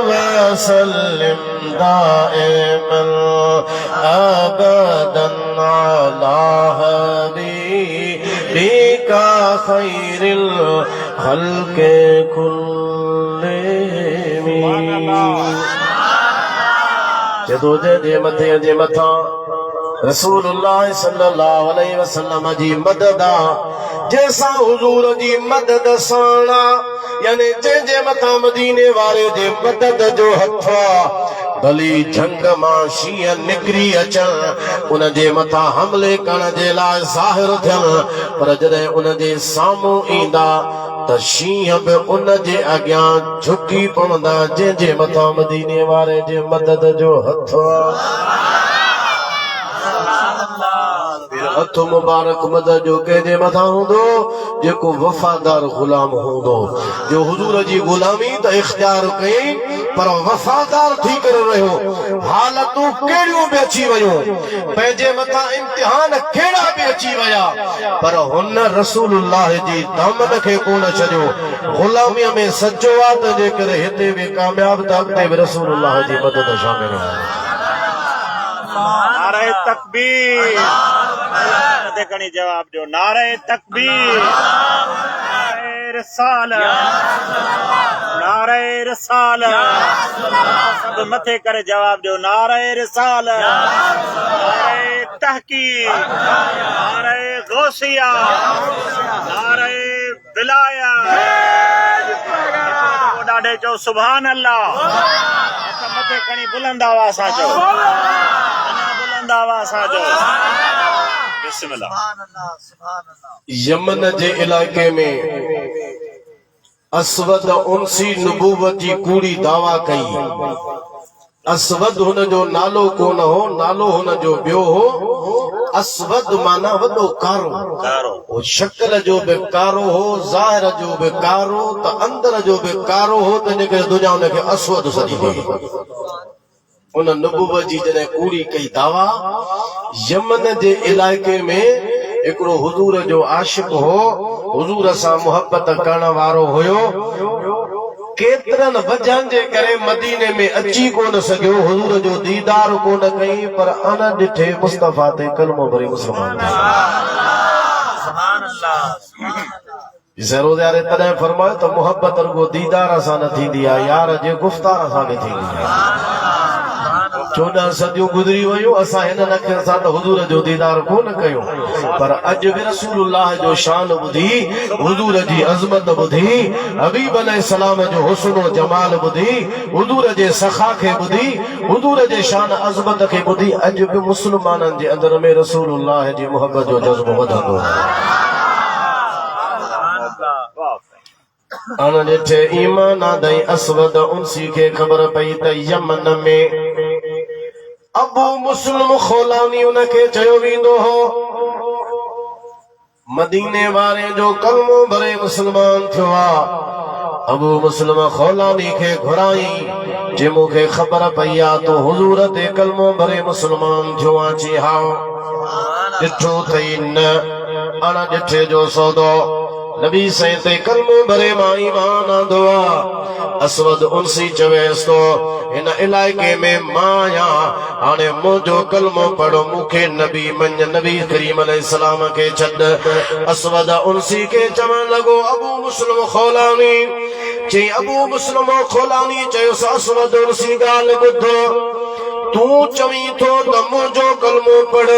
वसल्लिम दाइमन अबदन अला हबीबिका खैरिल खल्क़ि कुल्लिहिम। जदो जे मथे जे मथा रसूलुल्लाह सल्लल्लाहु अलैहि वसल्लम जी मदद जैसा हुजूर जी मदद साणा यानी जे मथा मदीने वाले जे मदद जो हथ भली जंग मां शींहं निकिरी अचन उन जे मथा हमले करण जे लाइ ज़ाहिर थियन पर जॾहिं उन जे साम्हूं ईंदा त शींहं बि उन जे अॻियां झुकी पवंदा जंहिंजे मथा मदीने वारे जे मदद जो हथ हथ मुबारक मदद जो कंहिंजे मथां हूंदो जेको वफ़ादार गुलाम हूंदो जो हुजूर जी गुलामी त इख्तियार कई पर वफ़ादार थी करे रहियो हालतूं कहिड़ियूं बि अची वयूं पंहिंजे मथां इम्तिहान कहिड़ा बि अची विया पर हुन रसूलुल्लाह जी दामन खे कोन छॾियो गुलामीअ में सचो आहे त जेकर हिते बि कामयाब त अॻिते बि रसूलुल्लाह जी मदद शामिल आहे। नारे तकबीर देखणी जवाब दो नारे तकबीर नारे रिसालत सब मथे करे जवाब दो नारे रिसालत नारे तहकीक नारे गौसिया नारे विलायत ॾाढे चो सुभान अल्लाह मथे खणी बुलंद आवाज़ सां चओ बुलंद आवाज़ सां चओ बिस्मिल्लाह। यमन जे इलाके में असवद उनसी नबूवत जी कूड़ी दावा कई असवद हुन जो नालो कोन हो नालो हुन जो ॿियो हो असवद माना वॾो कारो ओ शक्ल जो बि कारो हो ज़ाहिर जो बि कारो त अंदर जो बि कारो हो त हिनखे दुनिया हुनखे असवद सॾी कई उन नबूवत जी जॾहिं कूड़ी कई दावा यमन जे इलाइक़े में हिकिड़ो हुजूर जो आशिक हो हुजूर सां मुहबत करण वारो हुयो केतिरनि वजहनि जे करे मदीने में अची कोन सघियो हुजूर जो दीदार कोन कई पर अन ॾिठे मुस्तफ़ा ते कलमो भरी मुस्लमान ज़रूर तॾहिं फरमायो त मुहबत रुगो दीदार सां न थींदी आहे यार जे गुफ़्तार सां बि थींदी आहे 14 सदियूं गुज़री वयूं असां हिन अखियुनि सां त हुजूर जो दीदार कोन कयो पर अॼु बि रसूलुल्लाह जो शान ॿुधी हुजूर जी अज़मत ॿुधी हबीब अलैहिस्सलाम जो हुस्न जमाल ॿुधी हुजूर जे सखा खे ॿुधी हुजूर जे शान अज़मत खे ॿुधी अॼु बि मुस्लमाननि जे अंदर में रसूलुल्लाह जी मोहब्बत जो जज़्बो वधंदो अन ॾिठे ईमान आदई असवद उनसी खे ख़बर पई त यमन में अबू मुस्लिम खोलानी उनखे चयो वेंदो हो मदीने वारे जो कलमो भरे मुस्लमान थियो आहे अबू मुस्लिम खोलानी खे घुराई जे मूंखे ख़बर पई आहे तो हुजूर ते कलमो भरे मुस्लमान थियो आहे चई हा ॾिठो अथई न अण ॾिठे जो सौदो नबी साईं ते कलमो भरे मां ईमान आंदो आहे असवद उनसी चवेसि तो हिन इलाइक़े में मां आहियां हाणे मुंहिंजो कलमो पढ़ो मूंखे नबी मञ नबी करीम अलैहिस्सलाम खे छॾ असवद उनसी खे चवण लॻो अबू मुस्लिम खोलानी चई अबू मुस्लिम खोलानी चयोसि असवद उनसी ॻाल्हि ॿुधो तूं चवीं थो त मुंहिंजो कलमो पढ़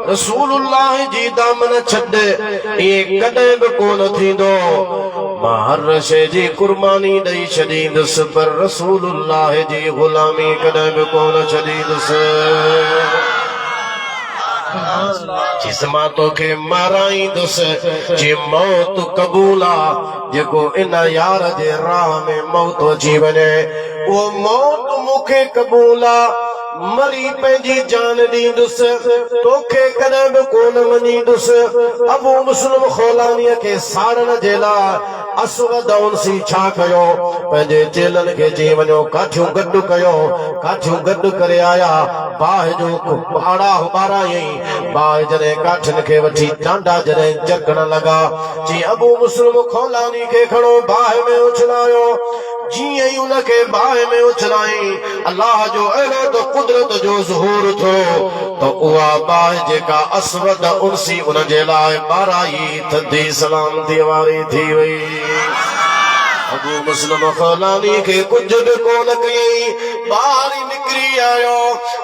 रसूलुल्लाह जी दामन छॾ इहे कॾहिं बि कोन थींदो मां हर शइ जी कुर्बानी ॾेई छॾींदुसि पर रसूलुल्लाह जी गुलामी कॾहिं बि कोन छॾींदुसि मां तोखे माराईंदुसि जे मौत क़बूल आहे जेको इन यार जे राह में मौत अची वञे उहो मौत मूंखे क़बूल आहे मरी पंहिंजी जान ॾींदुसि तोखे कॾहिं बि कोन मञींदुसि अबू मुस्लिम खोलानीअ खे साड़ण जे लाइ असवद उनसी छा कयो पंहिंजे चेलनि खे चई वञो काठियूं गॾु कयो काठियूं गॾु करे आया बाहि जो आड़ा ॿारायईं बाहि जॾहिं काठियुनि खे वठी टांडा जॾहिं जगण लॻा चई अबू मुस्लिम खोलानी खे खणो बाहि में उछलायो जीअं उनके बाहि में उछलाई अल्लाह जो अहिड़ो तो कुदरत जो ज़हूर थियो तो उहा बाहि जेका असवद उनसी उन जे लाइ ॿाराई थधी सलामती वारी थी वई। अबू मुस्लिम खौलानी के कुछ भी कोन कयई ॿाहिरि निकिरी आयो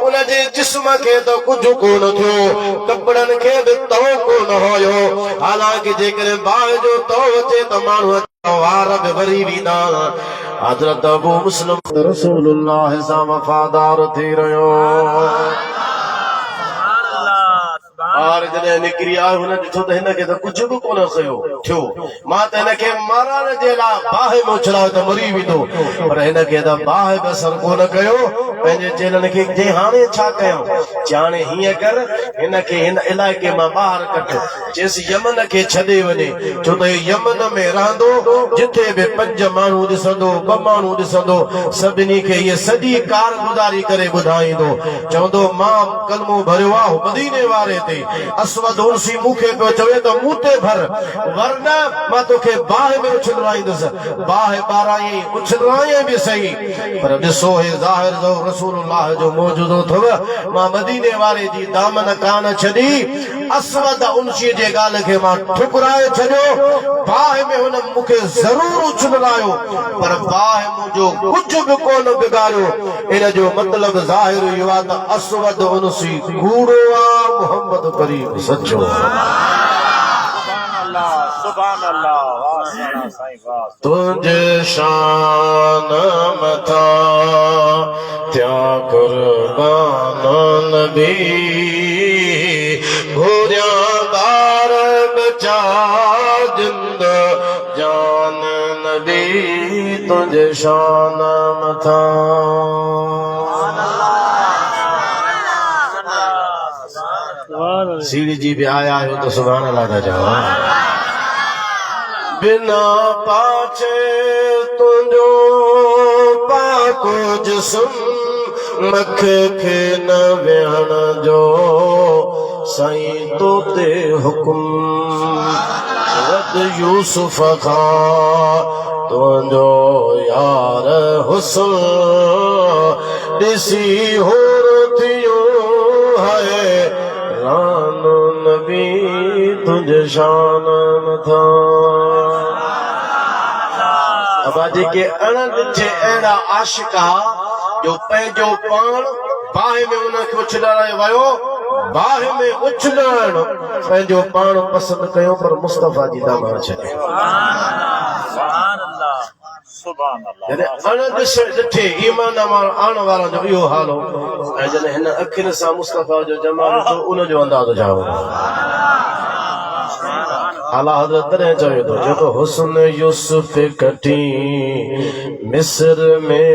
उन जे जिस्म खे त कुझु कोन थियो कपड़नि खे बि तओ कोन हुयो हालांकि जेकॾहिं बाहि जो तओ अचे त माण्हू वार बि भरी वेंदा। हज़रत अबू मुस्लिम रसूलुल्लाह सां वफ़ादार थी रहियो और जॾहिं निकिरी आयो हुन ॾिठो त हिनखे त कुझु बि कोन थियो मां त हिनखे मारण जे लाइ बाहि में उछलायो त मरी वेंदो पर हिनखे त बाहि बि असर कोन कयो। पंहिंजे चेलनि खे जे हाणे छा कयूं हाणे हीअं कर हिनखे हिन इलाइक़े मां ॿाहिरि कढ चएसि यमन खे छॾे वञे छो त यमन में रहंदो जिथे बि 5 माण्हू ॾिसंदो 2 माण्हू ॾिसंदो सभिनी खे इहे सॼी कारगुज़ारी करे ॿुधाईंदो चवंदो मां कलमो भरियो आहे मदीने वारे ते असवद उनसी मूंखे पियो चवे त मूं ते भर वरना मां तोखे बाहि में उछलवाईंदुसि बाहि ॿाराई उछलवाई बि सही पर ॾिसो हे ज़ाहिर जो रसूलुल्लाह जो मौजूदो अथव मां मदीने वारे जी दामन कान छॾी असवद उनसी जे ॻाल्हि खे मां ठुकराए छॾियो बाहि में हुन मूंखे ज़रूर उछलायो पर बाहि मुंहिंजो कुझु बि कोन बिगाड़ियो इन जो मतिलबु ज़ाहिर इहो आहे त असवद उनसी कूड़ो आहे मोहम्मद करीम सचो सुभान अल्लाह वाह साईं वाह तुझे शान मथा त्या कुर्बान नबी घोरिया बार बचा जिंद जान नबी तुझे शान मथा सीढ़ी जी भी आया हो तो सुभान अल्लाह दा जाओ बिना पाछे तुझो पाको जिस्म मख के न वेहण जो साईं तो ते हुकुम वद यूसुफ खां तुझो यार हुस्न ॾिसी होर थियो है रानो नबी तुझे शान मथा अबा जेके अण ॾिठे अहिड़ा आशिका जो पंहिंजो पाण बाहि में उनखे उछलाए वियो बाहि में उछलण पंहिंजो पाण पसंदि कयो पर मुस्तफ़ा जी दामन छॾे जॾहिं अण ॾिठे ईमान आण वारनि जो इहो हाल हो ऐं जॾहिं हिन अखियुनि सां मुस्तफ़ा जो जमाल ॾिठो उनजो अंदाज़ो छा हो आला हज़रत तॾहिं चवे थो जेको हुस्न यूसुफ कटी मिस्र में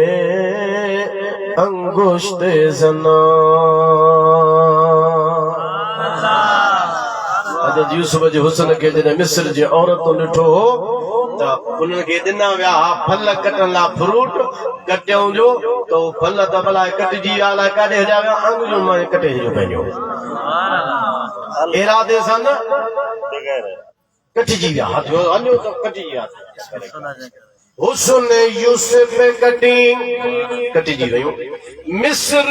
अंगुष्ट ज़ना हज़रत यूसुफ जे हुस्न खे जॾहिं मिस्र जे औरतूं ॾिठो हो त उन्हनि खे ॾिना विया फल कटण लाइ फ्रूट कटियूं जो त फल त भला कटिजी विया अलाए काॾे हलिया विया आङुरियुनि मां कटे छॾियो पंहिंजो इरादे सां न कटिजी विया हलियो त कटिजी विया हुस्न यूसुफ कटिजी वियूं मिस्र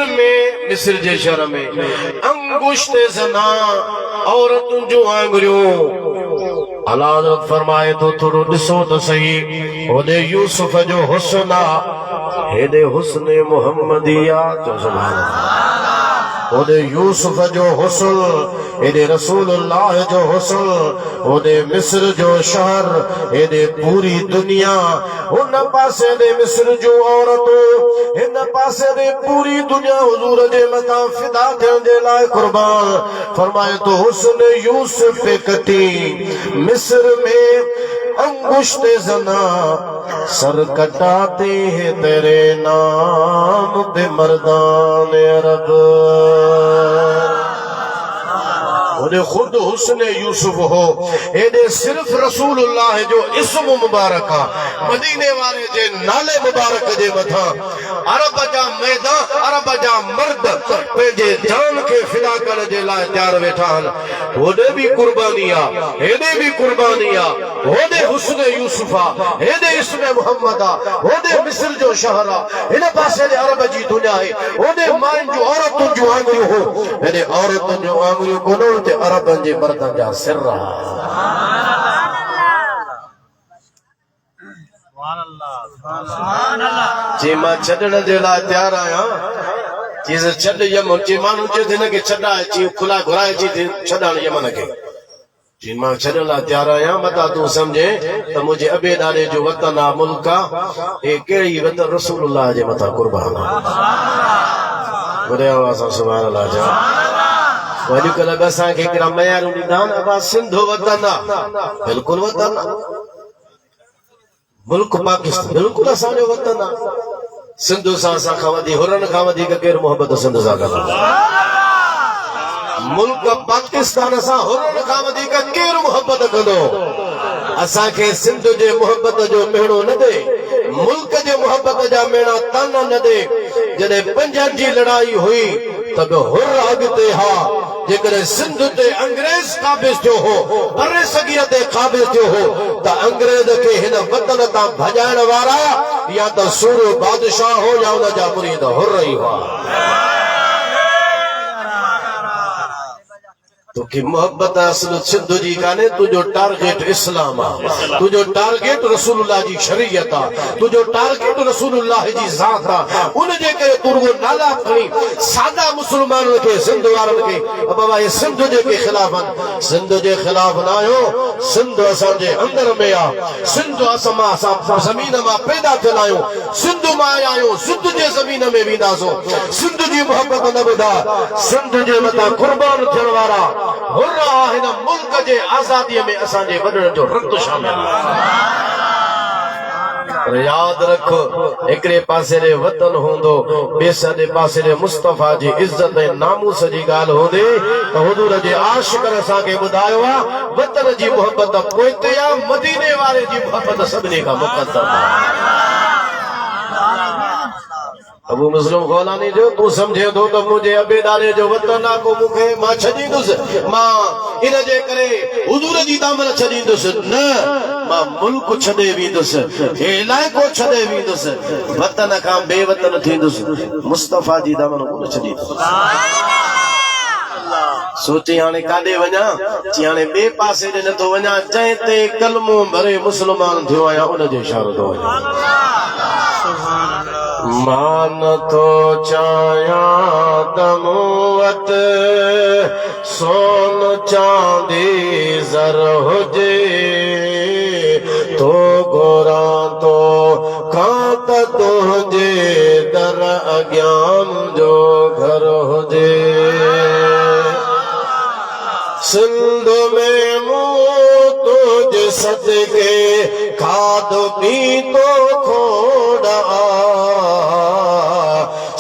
जे शहर में अंगुष्ट ज़ना औरतुनि जूं आङुरियूं अल्लाह हज़रत फरमाए थो थोरो ॾिसो त सही होॾे यूसुफ जो हुस्न आहे हेॾे हुस्न मुहम्मदी आहे चओ सुभान अल्लाह होॾे यूसुफ जो हुस्न हेॾे रसूलुल्लाह जो हुस्न होॾे मिस्र जो शहर हेॾे पूरी दुनिया हुन पासे ॾे मिस्र जूं औरतूं हिन पासे ॾे पूरी दुनिया हुज़ूर जे मथां फिदा थियण जे लाइ क़ुर्बान फरमाए थो हुस्न यूसुफ कटी मिस्र में अंगुष्ट ज़ना सर कटाते हैं तेरे नाम पे मर्दान अरब उन्हें खुद हुस्न यूसुफ हो एडे सिर्फ रसूलुल्लाह जो इस्म मुबारक आ मदीने वाले जे नाले मुबारक जे मथा अरब जा मैदान अरब जा मर्द पंहिंजे जान के फिदा करण जे लाइ तैयार वेठा आहिनि होॾे बि कुर्बानी आ हेॾे बि कुर्बानी आ होॾे हुस्न यूसुफ आ हेॾे इस्म मुहम्मद आ होॾे मिस्र जो शहर आ हिन पासे अरब जी दुनिया आहे होॾे मायुनि जूं औरतुनि जूं आङुरियूं हो हेॾे औरतुनि जूं आङुरियूं कोन ते अरबनि जे मर्दनि जा सिर आ जे मां छॾण जे लाइ तैयार आहियां चीज़ छॾ यमन जे माण्हू चए थो हिनखे छॾाए चई खुला घुराए चई छॾाइण यमन खे जी मां छॾण लाइ तैयार आहियां मता तूं सम्झे त मुंहिंजे अबे ॾाॾे जो वतन आहे मुल्क आहे हे कहिड़ी वतन रसूलुल्लाह जे मथां कुर्बान आहे वॾे आवाज़ सां सुभाणे अल्लाह जा अॼुकल्ह असांखे हिकिड़ा मयारूं ॾींदा आहिनि अबा सिंध वतन आहे बिल्कुलु वतन आहे मुल्क पाकिस्तान बिल्कुलु असांजो वतन आहे सिंध सां असांखां वधीक हुरन खां वधीक केरु मोहबत सिंध सां कंदो मुल्क पाकिस्तान सां हुरन खां वधीक केरु मोहबत कंदो असांखे सिंध जे मोहबत जो मेणो न दे मुल्क जे मोहबत जा मेणा ताना न दे जॾहिं पंजनि जी लड़ाई हुई त बि हुर अॻिते हा जेकॾहिं सिंध ते अंग्रेज काबिज़ थियो हो बरे सगीर ते काबिज़ थियो हो त अंग्रेज खे हिन वतन तां भॼाइण वारा या त सूरो बादशाह हो या हुन जा मुरीद हुर ई हुआ तोखे मोहब्बत असल सिंध जी कान्हे तुंहिंजो टारगेट इस्लाम आहे तुंहिंजो टारगेट रसूलुल्लाह जी शरीयत आहे तुंहिंजो टारगेट रसूलुल्लाह जी ज़ात आहे उन जे करे तूं रुॻो नाला खणी सादा मुस्लमाननि खे सिंध वारनि खे बाबा हे सिंध जे के ख़िलाफ़ आहिनि सिंध जे ख़िलाफ़ न आहियो सिंध असांजे अंदर में आहे सिंध असां ज़मीन मां पैदा थियल आहियूं सिंध मां आया आहियूं सिंध जे ज़मीन में वेंदासीं सिंध जी मोहबत न ॿुधा सिंध जे मथां कुर्बान थियण वारा हुर हिन मुल्क जे आज़ादीअ में असांजे वॾनि जो रक्त शामिल पर यादि रख हिकिड़े पासे ॾे वतन हूंदो ॿिए सॼे पासे ॾे मुस्तफ़ा जी इज़त ऐं नामूस जी ॻाल्हि हूंदी त हुज़ूर जे आशिक़नि असांखे ॿुधायो आहे वतन जी मोहबत पोइते आहे मदीने वारे जी मोहबत सभिनी खां मुक़द्दम आहे अबू मुस्लिम खौलानी जो तू समझे तो तो मुझे अबे दारे जो वतन आ को मुखे मां छदींदुस मां इन जे करे हुजूर जी दामन छदींदुस न मां मुल्क छदे वींदुस हे इलाइको छदे वींदुस वतन खां बेवतन थींदुस मुस्तफा जी दामन कोन छदींदुस सोचे हाणे काॾे वञा चई हाणे ॿिए पासे ॾे नथो वञा जंहिं ते कलमो भरे मुस्लमान थियो आहियां उन जो इशारो थो वञा मान तो चाया तमू वट सोन चांदी ज़र हुजे तो गोरा तो कात तुझे दर अज्ञान जो घर हुजे सिंध में मुँह तुझ सदके खादो पीतो खोड़ा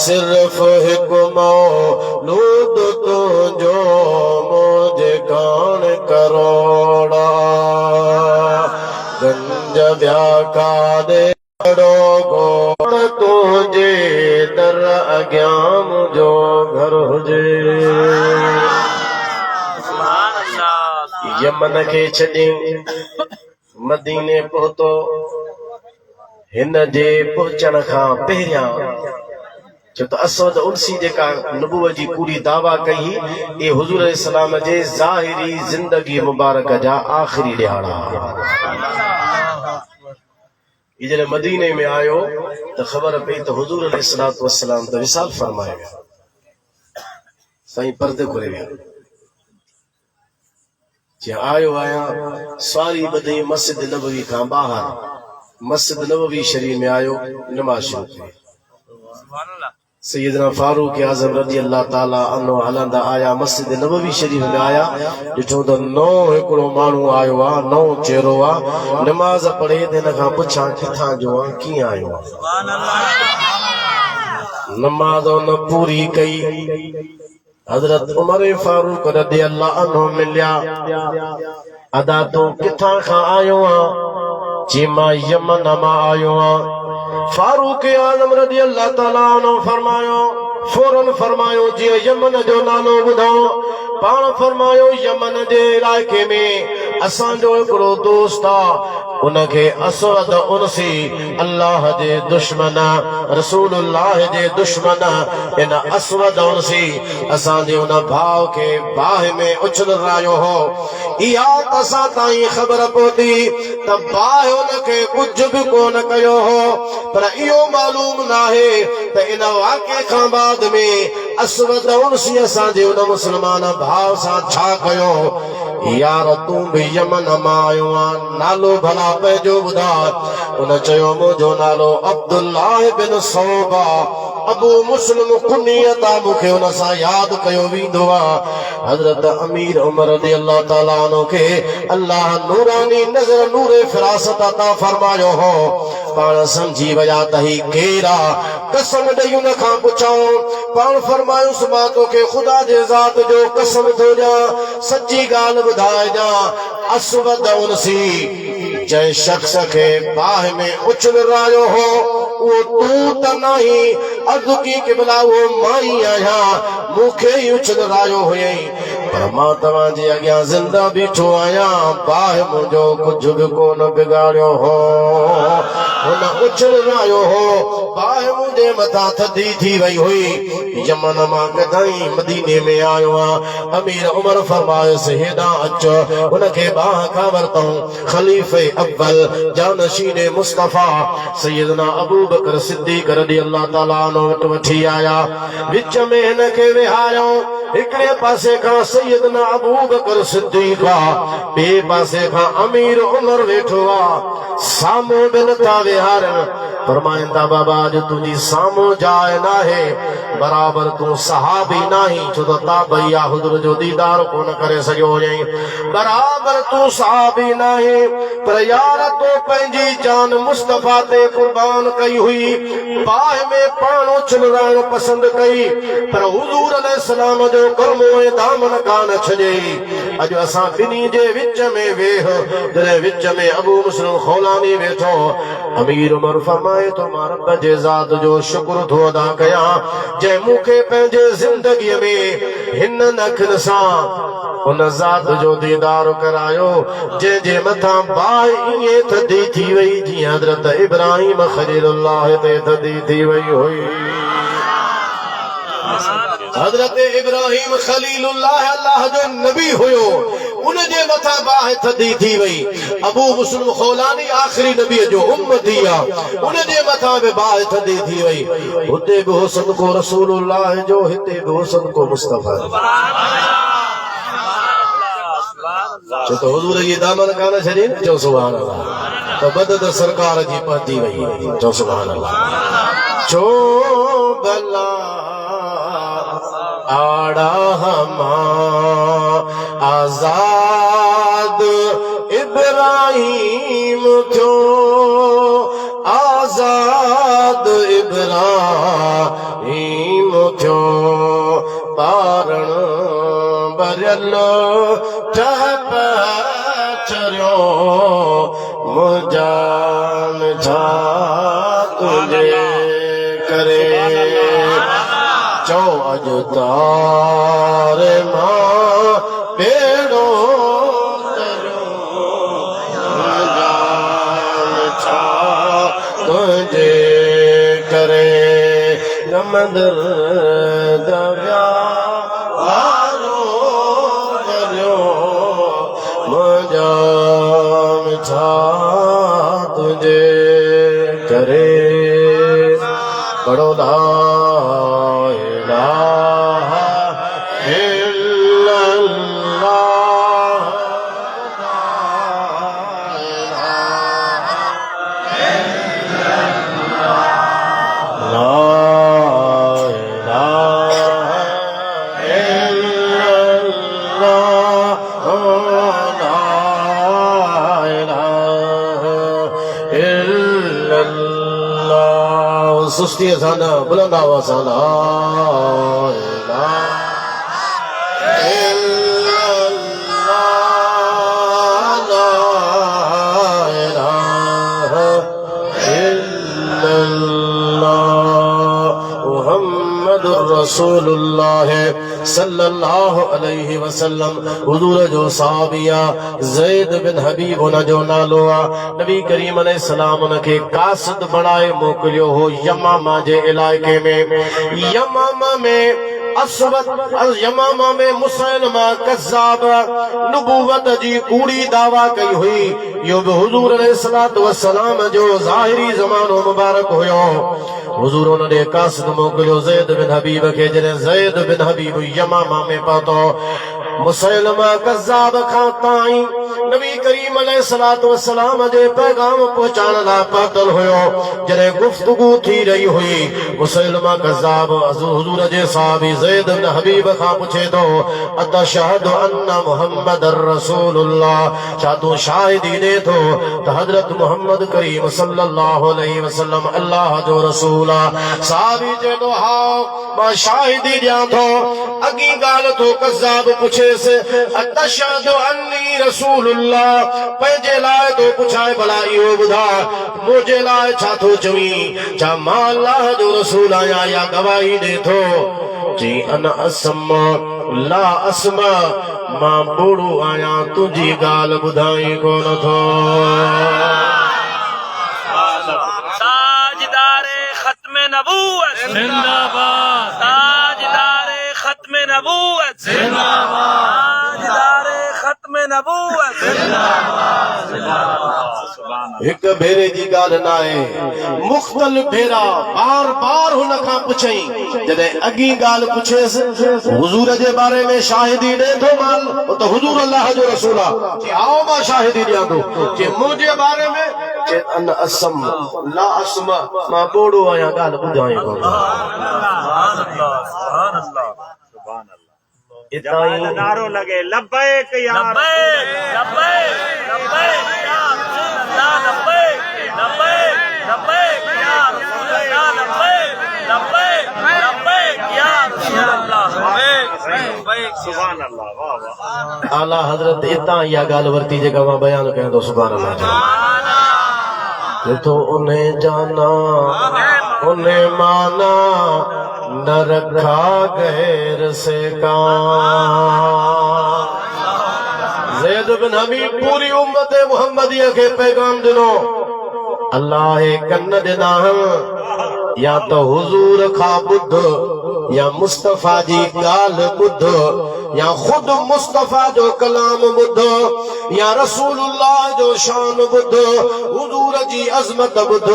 सिर्फ हिक मौलूद तुझो मुझे कान करोड़ा गंज व्याका दे गोड़ तुझे दर अज्ञान जो घर हुजे यमन के छॾी मदीने पहुतो हिन जे पहुचण खां पहिरियां छो त असद उनसी जेका नबूवत जी पूरी दावा कई ये हुजूर इस्लाम जे ज़ाहिरी जिंदगी मुबारक जा आखिरी ॾियारा जॾहिं मदीने में आयो त ख़बर पई त हुजूर अलैहिस्सलातु वस्सलाम त विसाल फरमाए विया साईं पर्दे खोले विया जे आयो आया सवारी ॿधई मस्जिद नबवी खां ॿाहिरि मस्जिद नबवी शरीफ में आयो नमाज शुरू कई सैयदना फारूक आज़म रज़ी अल्लाह ताला अन्हु हलंदा आया मस्जिद नबवी शरीफ में आया ॾिठो त नओं हिकिड़ो माण्हू आयो आहे नओं चेहरो आहे नमाज़ पढ़े त हिन खां पुछां किथां जो आहे कीअं आयो आहे नमाज़ न पूरी कई हजरत उमर फारूक रज़ी अल्लाह अन्हु मिलिया अदा तू किथां खां आयो आं जी मां यमन मां आयो आं फारूक आज़म रज़ी अल्लाह ताला अन्हु फरमायो फौरन फरमायो जी यमन जो नालो ॿुधाओ पाण फरमायो यमन जे इलाइक़े में असांजो हिकिड़ो दोस्त आहे उनखे असवद उनसी अल्लाह जे दुश्मन रसूलुल्लाह जे दुश्मन इन असवद उनसी असांजे उन भाव खे बाहि में उछलरायो हो इहा असां ताईं ख़बर पहुती त बाहि उनखे कुझु बि कोन कयो हो पर इहो मालूम नाहे त इन वाक़े खां बाद में असवद उनसी असांजे उन मुस्लमान भाव सां छा कयो यार तूं बि यमन मां आयो आहीं नालो भला पंहिंजो ॿुधाए उन चयो मुंहिंजो नालो अब्दुल्लाह बिन सौबा अबू मुस्लिम कुनियत आहे मूंखे उन सां यादि कयो वेंदो आहे हज़रत अमीर उमर रज़ी अल्लाह ताला अन्हु खे अल्लाह नूरानी नज़र नूरे फिरासत अता फरमायो हो पाण समझी विया त ही केरु आहे कसम ॾेई उन खां पुछऊं पाण फरमायुसि मां तोखे ख़ुदा जे ज़ात जो कसम थो ॾियां सची ॻाल्हि ॿुधाइजां असवद उनसी जंहिं शख़्स खे बाहि में उछलरायो हो उहो तूं त नाही अर्ज़ु की क़िबला उहो मां ई आहियां मूंखे ई उछलरायो हुयईं पर मां तव्हांजे अॻियां ज़िंदा बीठो आहियां बाहि मुंहिंजो कुझु बि कोन बिगाड़ियो हो हुन उछलरायो हो बाहि मुंहिंजे मथां थधी थी वई हुई यमन मां कॾहिं मदीने में आयो आहियां अमीर उमर फरमायुसि हेॾां अचो हुनखे बाहि खां वरितऊं ख़लीफ़े अव्वल जानशीन मुस्तफ़ा सैयदना अबू बकर सिद्दीक़ रज़ी अल्लाह ताला अन्हु वटि वठी आया विच में हिनखे विहारियो हिकिड़े पासे खां सैयदना अबू बकर सिद्दीक़ ॿिए पासे खां अमीर उमर वेठो आहे साम्हूं बि नथा विहारनि फरमाईंदा बाबा अॼु तुंहिंजी साम्हूं जाइ नाहे बराबर तूं सहाबी नाही छो त ताबैया हुज़ूर जो दीदार कोन करे सघियो हुयईं बराबर तूं सहाबी नाहे पर यार तो पंहिंजी जान मुस्तफ़ा ते कुर्बान कई हुई बाहि में पाण उछलराइण पसंदि कई पर हुज़ूर अलैहिस्सलाम जो कलमो ऐं दामन कान छॾियई अॼु असां ॿिन्ही जे विच में वेह जॾहिं विच में अबू मुस्लिम खौलानी वेठो अमीर उमर फरमाए तो मां रब जे ज़ात जो शुक्र थो अदा कयां जंहिं मूंखे पंहिंजे ज़िंदगीअ में हिन नखनि सां उन ज़ात जो दीदार करायो जंहिंजे मथां बाहि ईअं थधी थी वई जीअं हज़रत इब्राहिम ख़लीलुल्लाह ते थधी थी वई हुई हज़रत इब्राहिम ख़लीलुल्लाह अल्लाह जो नबी हुयो उन जे मथां बाहि थधी थी वई अबू मुस्लिम खौलानी आख़िरी नबी जो उम्मती आहे उन जे मथां बि बाहि थधी थी वई हुते बि हुसन को रसूलुल्लाह जो हिते बि हुसन को मुस्तफ़ा छो त हुज़ूर जी दामन कान छॾी न चओ सुभान अल्लाह त मदद सरकार जी पहुती वई चओ सुभान अल्लाह छो भला आड़ा हमा आजाद इब्राहिम थियो आजाद इब्राहिम थियो पारण भरियल ठहप चरियो मुजान छा तुंहिंजे करे चो अॼु तारे मां बेड़ो छा तुंहिंजे करे मंदर दरिया वारो करियो मुंहिंजा छा तुंहिंजे करे पढ़ो ला सुस्ती सां न बुलंद आवाज़ सां रसूलुल्लाह सल्लल्लाहु अलैहि वसल्लम हुजूर जो साहबिया ज़ैद बिन हबीब उन जो नालो आहे। नबी करीम अलैहि सलाम उनखे कासिद बणाए मोकिलियो हो यमामा जे इलाइक़े में। यमामा में यमामा में मुसलमा कज़्ज़ाब नबूवत जी कूड़ी दावा कई हुई। यो भी हुजूर अलैहिस्सलातु वस्सलाम जो ज़ाहिरी ज़मानो मुबारक हुयो। हुजूर उन्हें कासिद मोकिलियो ज़ैद बिन हबीब के। जॾहिं ज़ैद बिन हबीब यमामा में पहुतो मुसलमा कज़्ज़ाब खां ताईं नबी करीम अलैहिस्सलातु वस्सलाम जे पैगाम पहुंचाइण लाइ पहुतल हुयो। जॾहिं गुफ्तगू थी रही हुई मुसलमा कज़्ज़ाब हुजूर जे साहबी ज़ैद बिन हबीब खां पुछे थो अतशहदु अन्न मुहम्मदर रसूलुल्लाह, छा तूं शाहिदी ॾे थो त हज़रत मुहम्मद करीम सल्लल्लाहु अलैहि वसल्लम अल्लाह जो रसूल आहे? साहबी चए थो हा मां शाहिदी ॾियां थो। अॻी ॻाल्हि थो कज़्ज़ाब पुछेसि अतशहदु अन्नी रसूलुल्लाह, पंहिंजे लाइ तो पुछाए भला इहो ॿुधा मुंहिंजे लाइ छा थो चवीं? छा मां अल्लाह जो रसूल आहियां या गवाही ॾे थो? जी अन असम ला असमा, मां ॿोड़ो आहियां तुंहिंजी ॻाल्हि ॿुधाई कोन थो। ताजदारे खत्म नबूवत जिंदाबाद, ताजदारे खत्म नबूवत जिंदाबाद, ताजदारे खत्म नबूवत जिंदाबाद। हिक भेरे जी ॻाल्हि न आहे, मुख़्तलिफ़ भेरा बार बार हुन खां पुछई। जॾहिं अॻी ॻाल्हि पुछेसि हुजूर जे बारे में शाहिदी ॾे थो माल त हुजूर अल्लाह जो रसूल आहे। चई आओ मां शाहिदी ॾियां थो। चई मुंहिंजे बारे में चई अन असम ला असमा, मां ॿोड़ो आहियां ॻाल्हि ॿुधाई कोन। नारो लगे लब्बैक या लब्बैक लब्बैक लब्बैक या रसूलल्लाह, लब्बैक लब्बैक लब्बैक या रसूलल्लाह, लब्बैक लब्बैक लब्बैक या रसूलल्लाह, लब्बैक सुभान अल्लाह। वाह वाह। आला हज़रत इतां इहा ॻाल्हि वरिती जेका मां बयानु कयां थो। सुभान अल्लाह। तो उन्हें जाना उन्हें माना न रखा गैर से काम। ज़ैद बिन हबीब पूरी उम्मत मुहम्मदिया के पैगाम दिनो। अल्लाह कन्न ॾिना या तो हुजूर खां ॿुध या मुस्तफ़ा जी ॻाल्हि ॿुध या खुद मुस्तफ़ा जो कलाम ॿुध या रसूलुल्लाह जो शान ॿुध, हुजूर जी अज़मत ॿुध,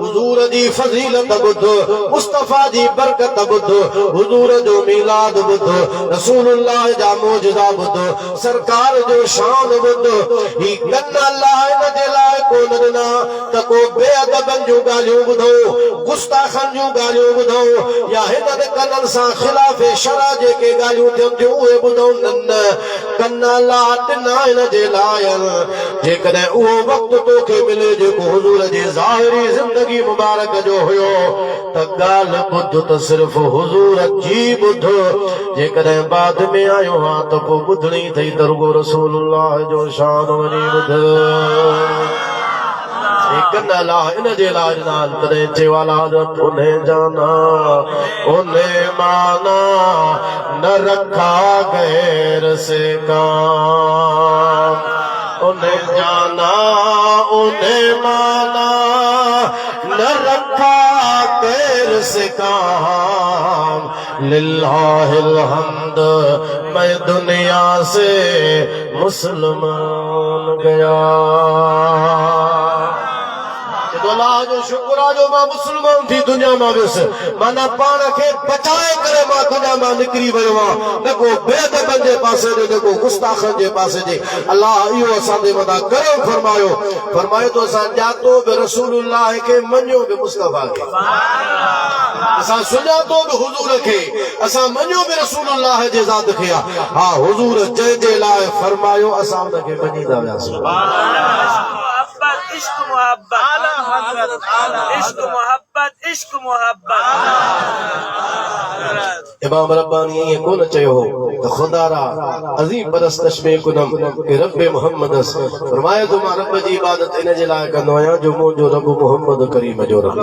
हुजूर जी फज़ीलत ॿुध, मुस्तफ़ा जी बरकत ॿुध, हुजूर जो मीलाद ॿुध, रसूलुल्लाह जा मौजज़ा ॿुध, सरकार जो शान ॿुध। ही कन अल्लाह इन जे लाइ कोन ॾिना त को बेअदबनि जूं ॻाल्हियूं ॿुधो, गुस्ताखनि जूं ॻाल्हियूं ॿुधो या हिन कननि सां ख़िलाफ़े शरा जेके ॻाल्हियूं थियनि थियूं उहे ॿुधो। न कन अल्लाह ॾिना इन जे लाइ जेकॾहिं उहो वक़्तु तोखे मिले जेको हुजूर जी ज़ाहिरी ज़िंदगी मुबारक जो हुयो त ॻाल्हि ॿुध त सिर्फ़ हुजूर जी ॿुध। जेकॾहिं बाद में आयो हा त पोइ ॿुधणी अथई त रुॻो रसूलुल्लाह जो शान वञी ॿुध। कन अल्लाह इन जे लाइ ॾिना तॾहिं चयो हज़रत उन्हें जाना उन्हें माना न रखा गैर से काम। उन्हें जाना उन्हें माना न रखा गैर से काम। लिल्लाहिल हम्द, मैं दुनिया से मुसलमान गया। अल्लाह जो शुक्र आहे जो मां मुस्लमान थी दुनिया मां वियुसि। माना पाण खे बचाए करे मां दुनिया मां निकिरी वियो आहियां, न को बेअदबनि जे पासे जे, न को गुस्ताखनि जे पासे जे। अल्लाह इहो असांजे मथां करम फरमायो। फरमायो तो असां ॼातो बि रसूलुल्लाह खे, मञियो बि मुस्तफ़ा खे। असां सुञातो बि हुजूर खे, असां मञियो बि रसूलुल्लाह जे ज़ात खे। हा हुजूर जंहिंजे लाइ फरमायो असां उनखे मञींदा वियासीं। इश्क मोहब्बत आला हज़रत, इश्क मोहब्बत, इश्क मोहब्बत। इमाम रब्बानी ये कोन चयो हो तो खुदा रा अजीम परस्तश में कुदम के रब मोहम्मद फरमाए तो मां रब जी इबादत इन जे लाइ कंदो आहियां जो मुंहिंजो रब मोहम्मद करीम जो रब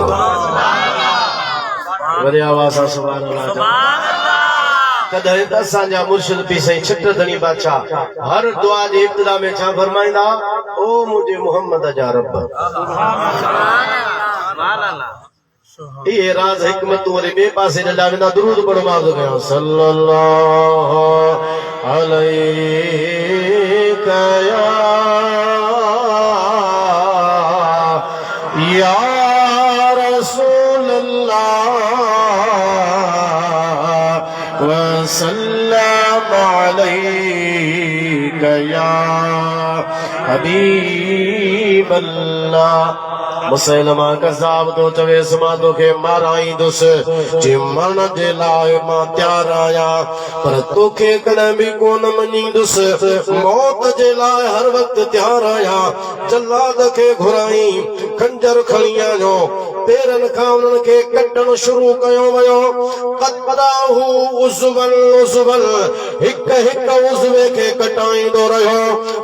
वॾे आवाज़ सां सुभान अल्लाह। कॾहिं त असांजा मुर्शिद पी साईं छिट धनी बादशाह हर दुआ जे इब्तिदा में छा फरमाईंदा ओ मुंहिंजे मोहम्मद जा रब ये राज हिकमत वाले बे पासे ॾाढा वेंदा दुरूद पढ़ो मां कयां सल्लल्लाहु अलैका या रसूल अल्लाह व सल्लम अलैका या हबीब अल्लाह। मुसलमा कज़ाब तो चवेस मां तोखे माराईंदुस जे मरण जे लाइ मां तैयार आहियां पर तोखे कॾहिं बि कोन मञींदुस मौत जे लाइ हर वक़्तु तैयार आहियां। जल्लाद खे घुराई खंजर खणी आयो पेरनि खां उन्हनि खे कटणु शुरू कयो वियो कतराहू उज़वल उज़वल हिक हिक उज़वे खे कटाईंदो रहियो।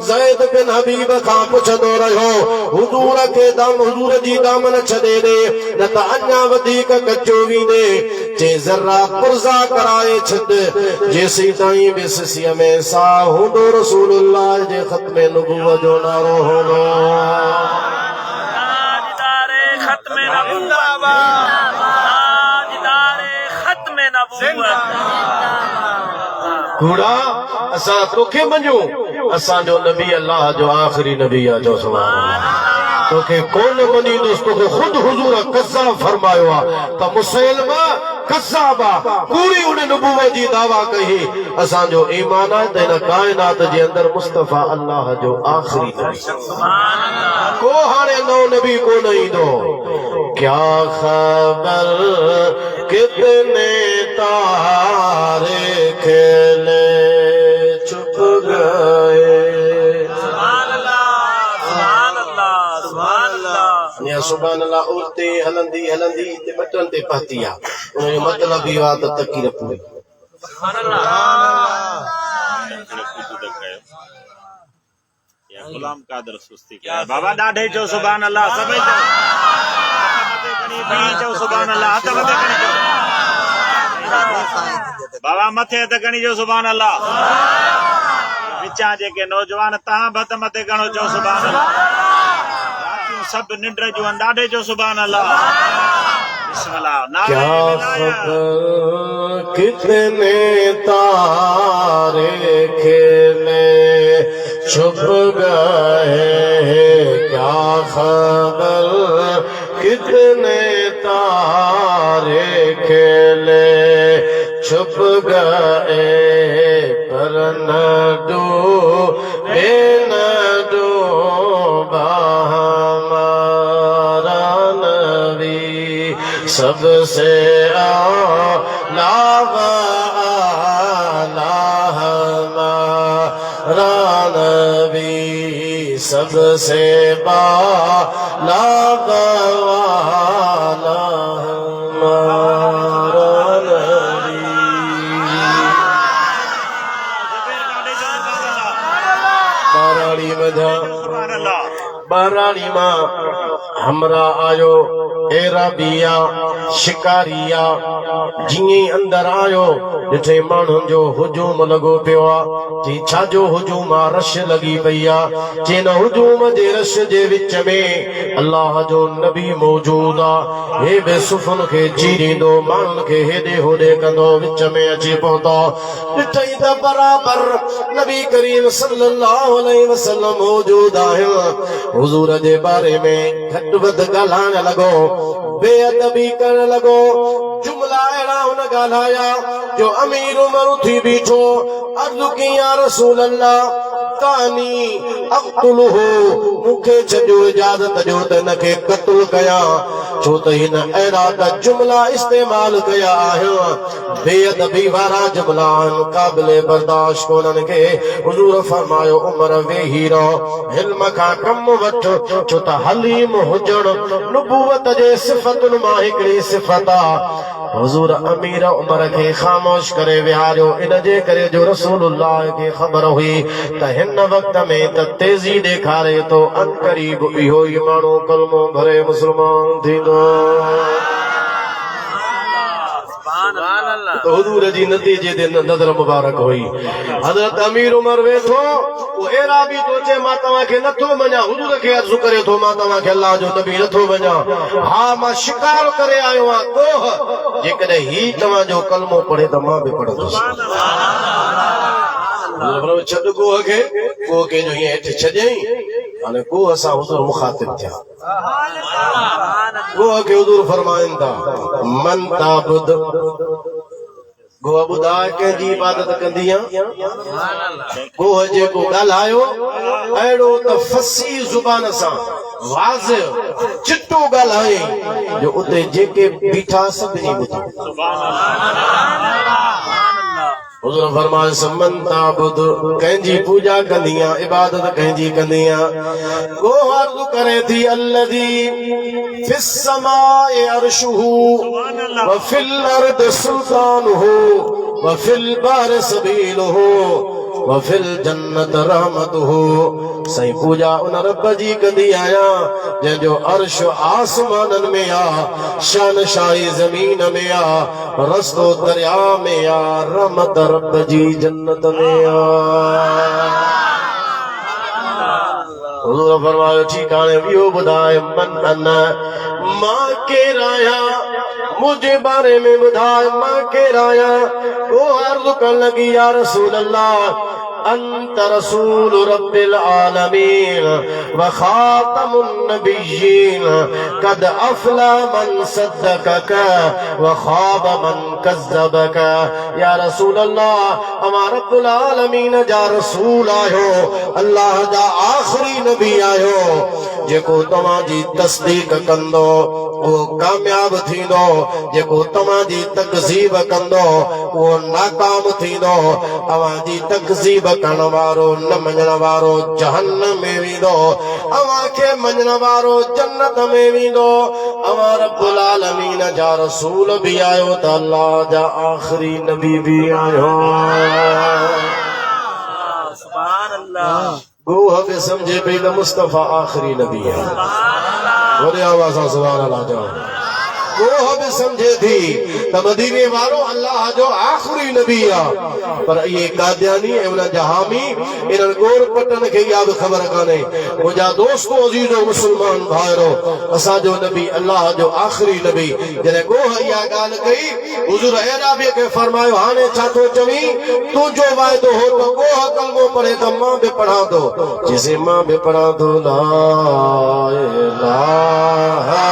ज़ैद बिन हबीब खां पुछंदो रहियो हुज़ूर खे हुज़ूर जी दामन छॾे ॾे न त अञा वधीक कचो वेंदे जे ज़रा पुर्ज़ा कराए छॾ जेसीं ताईं बि सिसीअ में साह हूंदो रसूलुल्लाह जे ख़त्मे नबूवत जो नारो हूंदो। घोड़ा असां तोखे मञूं असांजो नबी अल्लाह जो आख़िरी नबी आहे जो सुभान तोखे कोन मञींदुसि तोखे ख़ुदि हुज़ूर कज़्ज़ाब फरमायो आहे त मुसलमा कज़्ज़ाब आहे पूरी उन नबूवत जी दावा कई असांजो ईमान आहे त हिन काइनात जे अंदरि मुस्तफ़ा अल्लाह जो आख़िरी नबी को हाणे नओं नबी कोन ईंदो। क्या ख़बर कितने तारे खेले चुप गए सुभान अल्लाह उल्टे हलंदी हलंदी ते बटन ते पहुती आहे उन जो मतिलब इहो आहे त तकीर पूरी गुलाम कादर सुस्ती कया बाबा ॾाढे चो सुभान अल्लाह सभई चो सुभान अल्लाह हथ मथे खणी चो बाबा मथे हथ खणी चो सुभान अल्लाह विचा जेके नौजवान तव्हां बि हथ मथे खणो चो सुभान अल्लाह सब निंड जो ॾाढे जो सुभान अल्लाह बिस्मिल्लाह। क्या खबर कितने तारे खेले छुप गए क्या खबर कितने तारे खेले छुप गए पर न डूबे न डूबा सबसे आला हमारा नबी सबसे बाला हमारा नबी। बाराड़ी मां हमरा आयो एराबिया शिकारिया जीअं अंदर आयो ॾिठे माण्हुनि जो हुजूम लॻो पियो आहे चई छाजो हुजूम आहे रश लॻी पई आहे चई न हुजूम जे रश जे विच में अल्लाह जो नबी मौजूद आहे हे बेसुफ़नि खे चीरींदो माण्हुनि खे हेॾे होॾे कंदो विच में अची पहुतो ॾिठई त बराबर नबी करीम सल्लल्लाहु अलैहि वसल्लम मौजूद आहे हुज़ूर जे बारे में घटि वधि ॻाल्हाइण लॻो बेअदबी करण लॻो जुमला अहिड़ा हुन ॻाल्हाया जो अमीर उमर उथी बीठो अर्ज़ु कई या रसूल अल्लाह तानी अक़्तुलहु मूंखे छॾियो इजाज़त ॾियो त हिनखे क़त्ल कयां छो त हिन अहिड़ा त जुमला इस्तेमाल कया आहिनि बेअदबी वारा जुमला आहिनि क़ाबिले बर्दाश्त कोन्हनि खे हुज़ूर फरमायो उमर वेही रहो हिल्म खां कमु वठ छो त हलीम हुजण नुबूवत जे सिफ़तुनि मां हिकिड़ी सिफ़त आहे हुजूर अमीर उमर खे ख़ामोश करे विहारियो इन जे करे जो रसूलुल्लाह खे ख़बर हुई त हिन वक़्त में त तेज़ी ॾेखारे तो अनकरीब इहो ई माण्हू कलमो भरे मुस्लमान थींदो। तो हुजूर जी नतीजे ते नज़र मुबारक हुई। हज़रत अमीर उमर वेठो वो एरा भी तो चे मां तव्हां खे नथो मञा, हुजूर खे अर्ज़ करे थो मां तव्हां खे अल्लाह जो नबी नथो मञा। हा मां शिकार करे आयो आहियां कोह, जेकॾहिं ही तव्हां जो कलमो पढ़े त मां बि पढ़ंदुसि। छॾ कोह खे, कोह खे जो हीअं हेठि छॾियईं, हाणे कोह सां हुजूर मुखातिब थिया। कोह खे हुजूर फरमाइनि था मन ताबुद, गोह ॿुधाए कंहिंजी इबादत कंदी गोह जेको ॻाल्हायो अहिड़ो त फसी ज़ुबान सां वाज़िह चिटो ॻाल्हाए जो उते जेके बीठा सभिनी ॿुधो। हुजूर फरमाए समन ताबुद, कंहिंजी पूजा कंदीअ, इबादत कंहिंजी कंदीअ। गोह अर्ज़ करे थी अल्लज़ी फिस समाए अर्शुहु व फिल अर्द सुल्तानुहु व फिल बार सबीलुहु व फिल जन्नत रहमतुहु। सही पूजा उन रब जी कंदी आहियां जंहिंजो अर्श आसमाननि में आ, शान शाही ज़मीन में आ, रस्तो दरिया में आ, रहमत रब जी जन्नत में आ। हुजूर फरमायो ठीक हाणे इहो ॿुधाए मन अना मां केरु आहियां, मुंहिंजे बारे में ॿुधाए मां केरु आहियां। वो अर्ज़ करण लॻी या रसूल अल्लाह अंत रसूल रब्बिल आलमीन व खातमुन नबिय्यीन कद अफला मन सद्दक़क व खाब मन कज़्ज़बक। या रसूल अल्लाह अमा रब्बुल आलमीन जा रसूल आहियो, अल्लाह जा आखिरी नबी आहियो। जेको तव्हां जी तस्दीक कंदो वो कामयाब थींदो, जेको तव्हां जी तकज़ीब कंदो वो नाकाम थींदो। अवां जी तकज़ीब करण वारो न मञण वारो जहन्नम में वेंदो, अवां खे मञण वारो जन्नत में वेंदो। अवां रब्बुल आलमीन जा रसूल भी आयो त अल्लाह जा आखिरी नबी भी आयो। सुभान अल्लाह। गोह बि समझे पई त मुस्तफ़ा आखिरी नबी है। वॾे आवाज़ सां सुभान अल्लाह चओ। गोह बि समझे थी त मदीने वारो अल्लाह जो आखिरी नबी आहे, पर इहे कादियानी ऐं उन्हनि जा हामी इन्हनि गोर पटन खे इहा बि ख़बर कान्हे। मुंहिंजा दोस्तो अज़ीज़ो मुस्लमान भाइरो, असांजो नबी अल्लाह जो आखिरी नबी जॾहिं गोह इहा ॻाल्हि कई, हुज़ूर अराबी खे फरमायो हाणे छा थो चवीं, तुंहिंजो वाइदो हो त गोह कलमो पढ़े त मां बि पढ़ां थो। चइसि मां बि पढ़ां थो ला इलाहा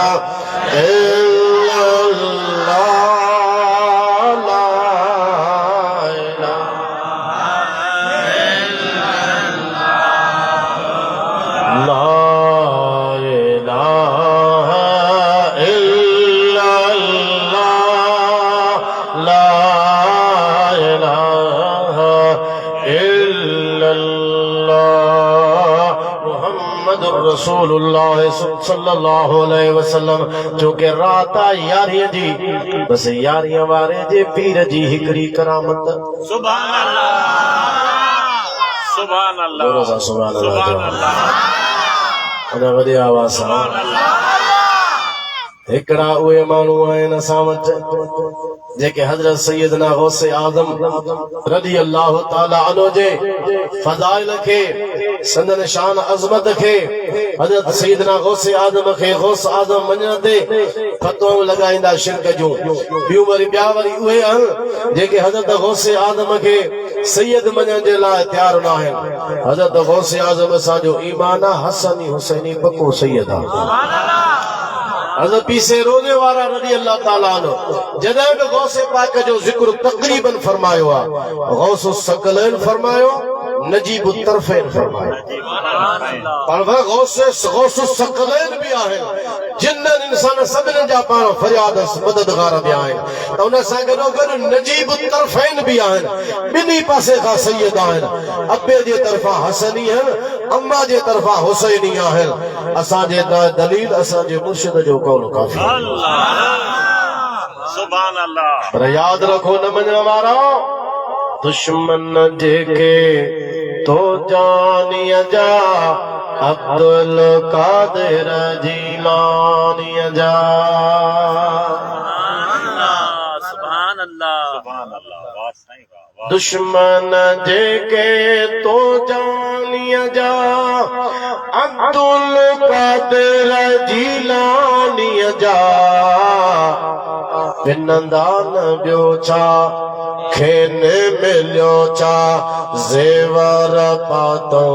रसूलुल्लाह सल्लल्लाहु अलैहि वसल्लम। जो के रात यारी जी बस यारी वारे जे पीर जी हिकड़ी करामत। सुभान अल्लाह, सुभान अल्लाह, सुभान सुभान अल्लाह, अल्लाह वॾी आवाज़ सां। हिकड़ा उहे माण्हू आहिनि असां वटि जेके हज़रत सैयदना गौसे आज़म रज़ी अल्लाह ताला अन्हु जे फज़ाइल खे, संदन शान अज़मत खे, हज़रत सैयदना गौसे आज़म खे गौस आज़म मञण ते फतवाऊं लॻाईंदा शिरक जूं। ॿियूं वरी ॿिया वरी उहे आहिनि जेके हज़रत गौसे आज़म खे सैयद मञण जे लाइ तयार न आहिनि। हज़रत गौसे आज़म असांजो ईमान आहे, हसनी हुसैनी पको सैयद आहे। हज़रत पीसे रोज़े वारा रज़ी अल्लाह ताला अन्हु जॾहिं बि गौसे पाक जो ज़िक्र तक़रीबन फरमायो आहे, गौसु सकलैन फरमायो, नजीबु तरफ़ैन फरमायो, पर गौसु सकलैन भी आहिनि। जिन्ननि इंसान सभिनी जा पाण फरियाद मददगार भी आहिनि, त उन सां गॾोगॾु नजीबु तरफ़ैन भी आहिनि। ॿिन्ही पासे खां सैयद आहिनि। अबे जे तरफ़ां हसनी आहिनि, अम्मा जे तरफ़ां हुसैनी आहिनि। असांजे दलील असांजे मुर्शिद जो कौल काफ़ी। सुभान अल्लाह। पर याद रखो न मञण वारा दुश्मन जेके तो जानिया जा अब्दुल कादिर जीलानी जा सुभान अल्लाह सुभान अल्लाह। वाह साईं वाह। दुश्मन जेके तो जानिया जा अब्दुल कादिर जीलानी जा पिनंदान ॿियो छा खेने मिलियो छा ज़ेवर पातो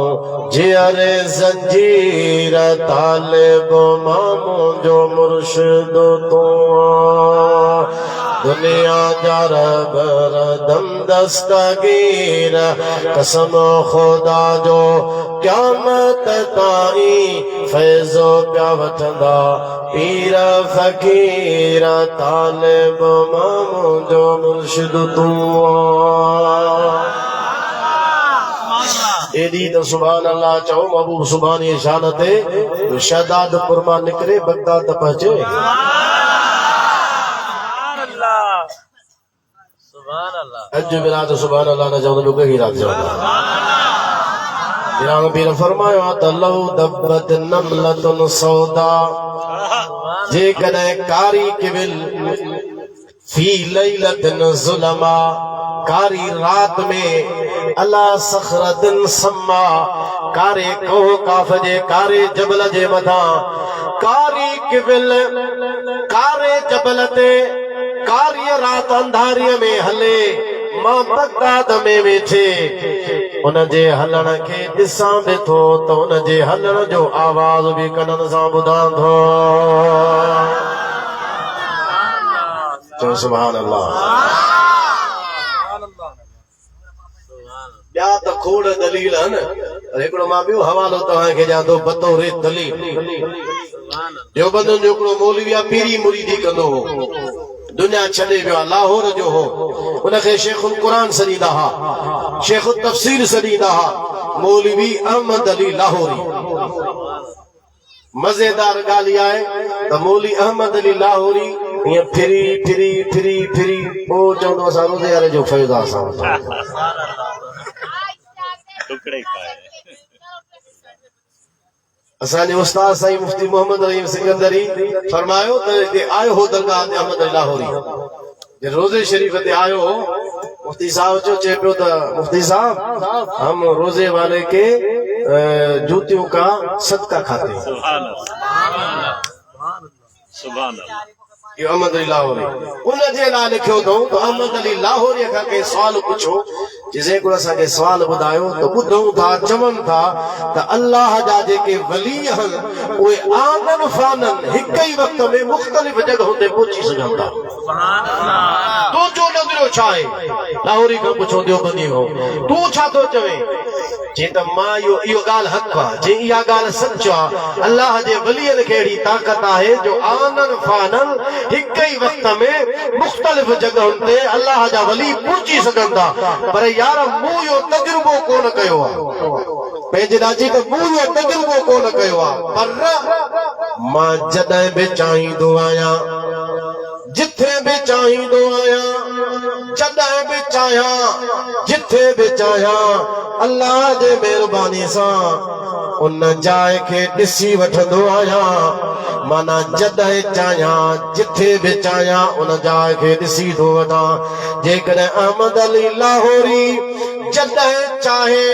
जियरे ज़ंजीर तालिब मामू जो मुर्शिद तो दुनिया जा रबर दम दस्तगीर कसम खुदा जो क़यामत ताईं फैज़ो पिया वठंदा पीर फ़कीर तालिब मामू जो मुर्शिद तू एडी तो सुभान अल्लाह चओ महबूब सुभानी शान ते शहदादपुर मां निकरे बगदाद पहुंचे सुभान अल्लाह अज बिना तो सुभान अल्लाह न चओ तो कहीं रात चओ इरान पीर फरमायो त लव दबत नमलतुन सौदा जे कदे कारी किबिल फी लैलतिन ज़ुलमा कारी रात में अला सखरतिन सम्मा कारे कहो काफ जे कारे जबल जे मथा कारी किबिल कारे जबल ते कारी रात अंधारी में हले मां बगदाद में वेठे उन जे हलण खे ॾिसां वेठो त उन जे हलण जो आवाज़ बि कननि सां ॿुधां थो चओ सुभान अल्लाह। ॿिया त खोड़ दलील आहिनि हिकिड़ो मां ॿियो हवालो तव्हांखे ॾियां थो बतौर दलील देवबंद जो हिकिड़ो मौलवी आहे पीरी मुरीदी कंदो हो दुनिया छॾे वियो आहे लाहौर जो हो उनखे शेखुल क़ुरान सॾींदा हुआ शेखुल तफ़सीर सॾींदा हुआ मौलवी अहमद अली लाहौरी मज़ेदार ॻाल्हि आहे त मौलवी अहमद अली लाहौरी हीअं फिरी फिरी फिरी फिरी पोइ चवंदो असां रोज़े वारे जो फैज़ आहे असां टुकड़े खाए असांजे उस्ताद साईं मुफ्ती मोहम्मद रहीम सिकंदरी फरमायो त हिते आयो हो दरगाह ते अहमद अली लाहौरी जे रोज़े शरीफ ते आयो हो मुफ्ती साहब जो चए पियो त मुफ्ती साहब हम रोजे वाले के जूतियों का सदका खाते हैं सुभान अल्लाह सुभान अल्लाह। ये अहमद अली लाहौरी उन जे लाइ लिखियो अथऊं त अहमद अली लाहौरी खां कंहिं सुवाल पुछो जिसे को असांखे सुवाल ॿुधायो त ॿुधूं था चवनि था त अल्लाह जा जेके वली आहिनि उहे आनन फानन हिक ई वक़्त में मुख़्तलिफ़ जॻहियुनि ते पहुची सघनि था तुंहिंजो नज़रियो छा आहे लाहौरी खां पुछो देवबंदी खां तूं छा थो चवे जे त मां इहो ॻाल्हि हक़ आहे जे इहा ॻाल्हि सच आहे अल्लाह जे वलीअनि खे अहिड़ी ताक़त आहे जो आनन फानन हिक ई वक़्त में मुख़्तलिफ़ जॻहियुनि ते अल्लाह जा वली पहुची सघनि था पर यार मूं इहो तजुर्बो कोन कयो आहे पंहिंजे ॾाजी त मूं इहो तजुर्बो कोन कयो आहे पर मां जॾहिं बि चाहींदो आहियां जिथे भी चाहींदो आहियां जॾहिं बि चाहियां जिथे बि चाहियां अल्लाह जे महिरबानी सां उन जाइ खे ॾिसी वठंदो आहियां माना जॾहिं चाहियां जिथे बि चाहियां उन जाइ खे ॾिसी थो वठां जेकॾहिं अहमद अली लाहौरी जॾहिं चाहे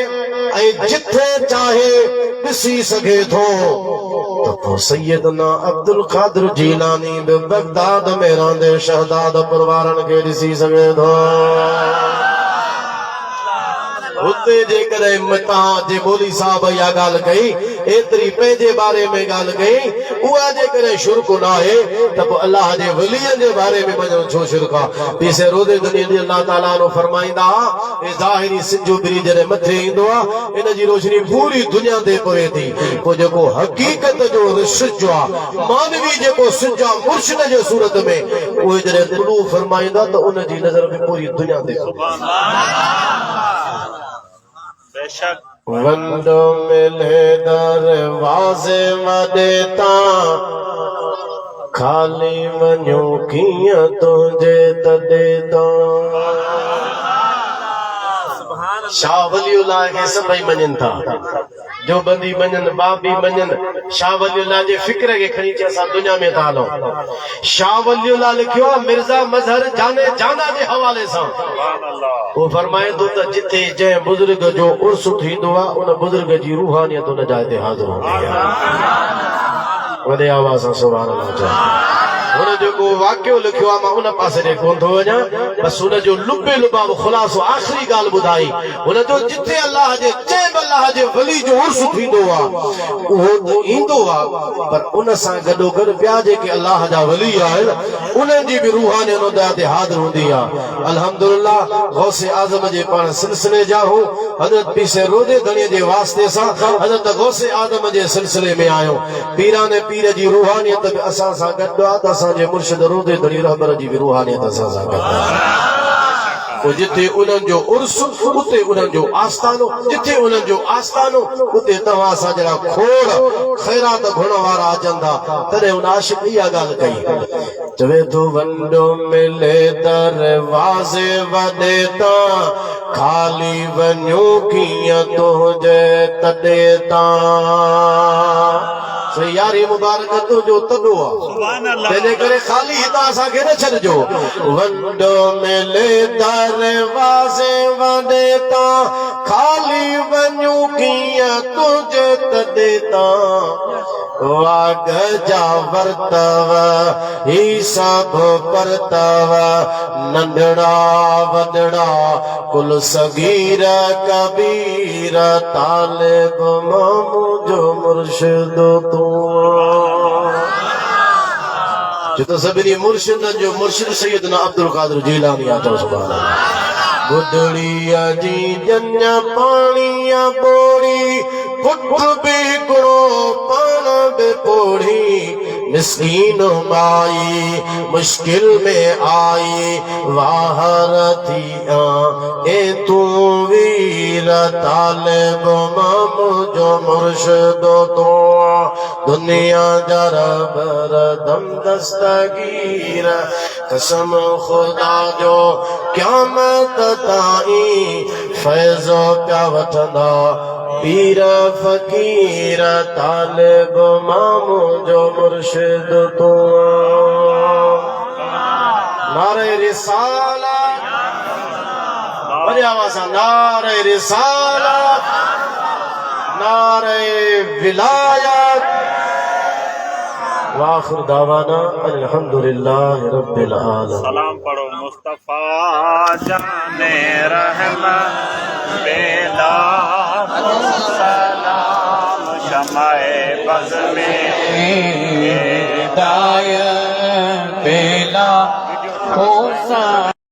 ऐं जिथे चाहे ॾिसी सघे थो त पोइ सैयदना अब्दुल कादिर जीलानी बि बगदाद में रहंदे शहदादपुर वारनि खे ॾिसी सघे थो हुते जेकॾहिं तव्हां जे मौली साहब इहा ॻाल्हि कई एतिरी पंहिंजे बारे में ॻाल्हि कई उहा जेकॾहिं शुर्क न आहे त पोइ अलाह जे वलीअ जे बारे में वञणु छो शुर्क आहे पीसे रोज़े दुनिया अल्लाह ताला नो फरमाईंदा हे ज़ाहिरी सिजो बिरी जॾहिं मथे ईंदो आहे इन जी रोशनी पूरी दुनिया ते पवे थी पोइ जेको हक़ीक़त जो सिज आहे मानवी जेको सिज आहे मुर्शिद जे सूरत में उहे जॾहिं तुलू फरमाईंदा त उन जी नज़र में पूरी दुनिया ते बेशक वंडो मिले दरवाजे मदेता खाली वञो कीअं तुंहिंजे तॾे तो शाह वलीउल्लाह खे सभई मञनि था जो बंदी मञनि बाबी मञनि शाह वलीउल्लाह जे फिक्र खे खणी अची असां दुनिया में था हलूं शाह वलीउल्लाह लिखियो आहे मिर्ज़ा मज़हर जाने जाना जे हवाले सां वो फरमाए थो त जिथे जंहिं बुज़ुर्ग जो उर्स थींदो आहे उन बुज़ुर्ग जी रूहानियत उन जाइ ते हाज़िर हूंदी आहे वॾे आवाज़ सां सुभाणे अल्लाह चओ हुन जेको वाक़ियो लिखियो आहे मां उन पासे ॾे कोन थो वञा बसि हुन जो लुबे लुबाब ख़ुलासो आख़िरी ॻाल्हि ॿुधाई हुन जो जिथे अलाह जे जंहिं बि अलाह जे वली जो उर्स थींदो आहे उहो त ईंदो आहे पर उन सां गॾोगॾु ॿिया जेके अलाह जा वली आहिनि उन्हनि जी बि रूहानियत उन ते हाज़िर हूंदी आहे अल्हम्दुलिल्लाह गौसे आज़म जे पाण सिलसिले जा हूं हज़रत पीसे रोदे धणीअ जे वास्ते सां हज़रत गौसे आज़म जे सिलसिले में आहियूं पीराने पीर जी रूहानियत बि असां सां गॾु आहे त असांजे मुर्शिद रोदे धणी रहबर जी बि रूहानियत असां सां गॾु आहे जिथे उन्हनि जो उर्स उते उन्हनि जो आस्थानो जिथे उन्हनि जो आस्थानो उते तव्हां सां जहिड़ा खोड़ ख़ैरात घुरण वारा अचनि था तॾहिं उन आशिक़ इहा ॻाल्हि कई चवे थो वंडो मिले दरवाज़े वॾे तां खाली वञो कीअं तुंहिंजे तॾे तां यारी मुबारक तुंहिंजो तॾो आहे तंहिंजे करे ख़ाली हितां असांखे न छॾिजो वंडो मिले दरवाज़े वॾे तां खाली वञो कीअं तुंहिंजे तॾे तां वाग जा वर्तव ही सभु परतव नंढड़ा वॾड़ा कुल सगीर कबीर तालिब मामू जो मुर्शिद तू जो तो सभिनी मुर्शिदनि जो मुर्शिद सैयदना अब्दुल कादिर जीलानी आहे चओ सुभाणे अल्लाह बुढड़ीअ जी जञ पाणीअ बोड़ी पुट बि हिकिड़ो पाण बि पोड़ी मिस्कीन माई मुश्किल में आई वाहर थी ए तूं वीर तालिब मामू जो मुर्शिद तो दुनिया जा रबर दम दस्तगीर कसम खुदा जो क़यामत ताईं फैज़ो पिया वठंदा पीर फकीर तालिब मामू जो मुर्शिद तू नारे रिसालत बड़ी आवाज़ सां नारे रिसालत नारे विलायत वाखिर दावाना अल्हम्दुलिल्लाहि रब्बिल आलमीन सलाम पढ़ो मुस्तफा जाने रहमत बेला सलाम शमाए बज़ में हिदायत बेला हो